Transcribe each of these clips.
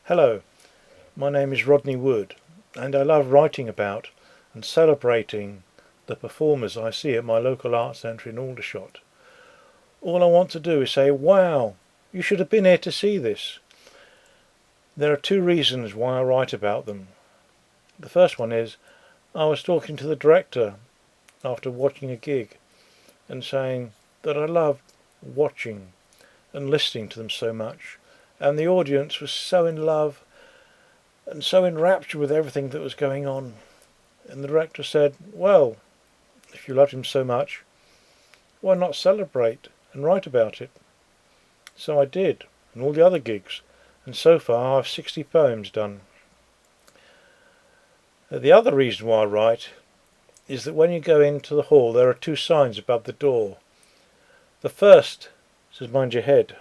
Hello, my name is Rodney Wood, and I love writing about and celebrating the performers I see at my local art centre in Aldershot. All I want to do is say, wow, you should have been here to see this. There are two reasons why I write about them. The first one is, I was talking to the director after watching a gig and saying that I loved watching and listening to them so much, and the audience was so in love and so enraptured with everything that was going on. And the director said, well, if you loved him so much, why not celebrate and write about it? So I did, and all the other gigs, and so far I've 60 poems done. The other reason why I write is that when you go into the hall there are two signs above the door. The first says mind your head,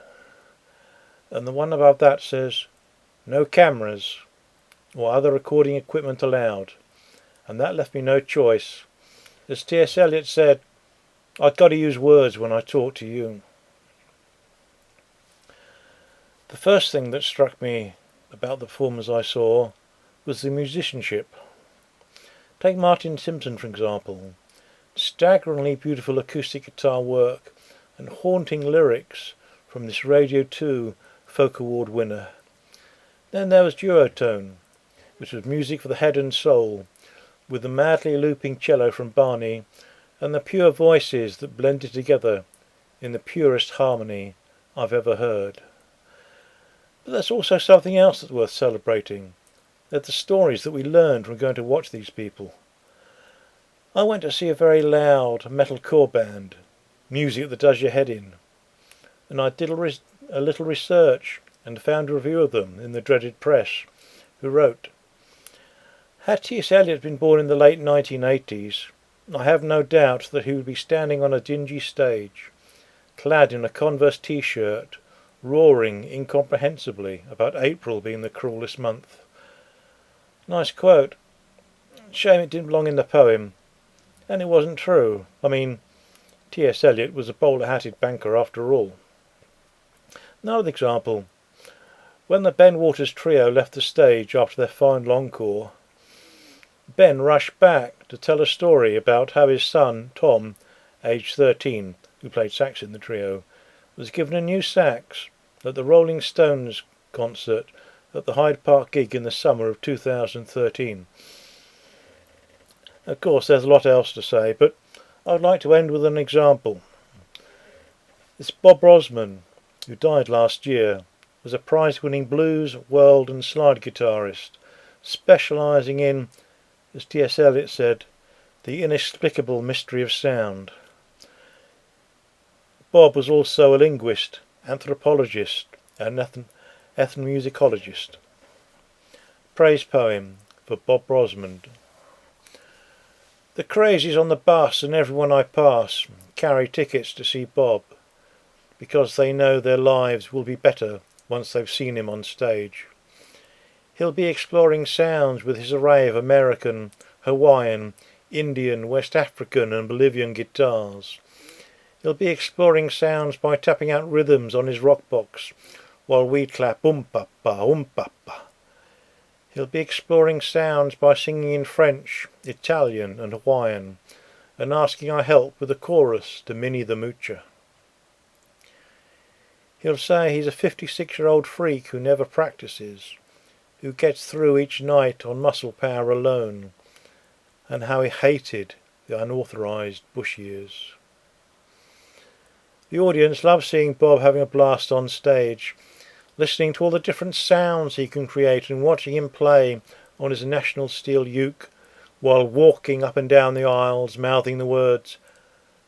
and the one above that says no cameras or other recording equipment allowed, and that left me no choice. As T.S. Eliot said, I've got to use words when I talk to you. The first thing that struck me about the performers I saw was the musicianship. Take Martin Simpson for example. Staggeringly beautiful acoustic guitar work and haunting lyrics from this Radio 2 Folk Award winner. Then there was Duotone, which was music for the head and soul, with the madly looping cello from Barney and the pure voices that blended together in the purest harmony I've ever heard. But there's also something else that's worth celebrating. They're the stories that we learned from going to watch these people. I went to see a very loud metalcore band, music that does your head in, and I did a little research and found a review of them in the dreaded press, who wrote, had T.S. Eliot been born in the late 1980s, I have no doubt that he would be standing on a dingy stage, clad in a Converse t-shirt, roaring incomprehensibly about April being the cruelest month. Nice quote. Shame it didn't belong in the poem. And it wasn't true. I mean, T.S. Eliot was a bowler-hatted banker after all. Another example. When the Ben Waters trio left the stage after their final encore, Ben rushed back to tell a story about how his son, Tom, aged 13, who played sax in the trio, was given a new sax at the Rolling Stones concert at the Hyde Park gig in the summer of 2013. Of course, there's a lot else to say, but I'd like to end with an example. This Bob Brozman, who died last year, was a prize-winning blues, world and slide guitarist, specialising in, as T.S. Eliot said, the inexplicable mystery of sound. Bob was also a linguist, anthropologist and ethnomusicologist. Praise poem for Bob Brozman. The crazies on the bus and everyone I pass carry tickets to see Bob, because they know their lives will be better once they've seen him on stage. He'll be exploring sounds with his array of American, Hawaiian, Indian, West African and Bolivian guitars. He'll be exploring sounds by tapping out rhythms on his rock box, while we clap papa, papa. He'll be exploring sounds by singing in French, Italian and Hawaiian, and asking our help with the chorus to Minnie the Moocher. He'll say he's a 56-year-old freak who never practices, who gets through each night on muscle power alone, and how he hated the unauthorised bush years. The audience loves seeing Bob having a blast on stage, listening to all the different sounds he can create and watching him play on his national steel uke while walking up and down the aisles mouthing the words,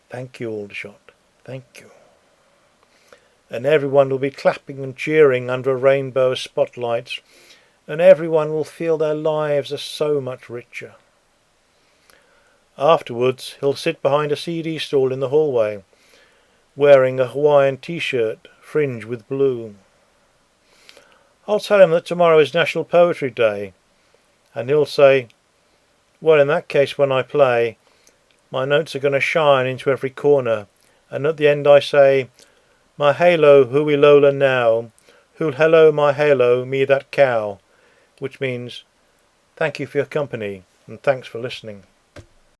"Thank you, Aldershot, thank you." And everyone will be clapping and cheering under a rainbow of spotlights, and everyone will feel their lives are so much richer. Afterwards he'll sit behind a CD stall in the hallway, wearing a Hawaiian t-shirt fringed with blue. I'll tell him that tomorrow is National Poetry Day, and he'll say, well, in that case when I play, my notes are going to shine into every corner, and at the end I say, my halo hui lola now, Who'll hello my halo me that cow, which means thank you for your company and thanks for listening.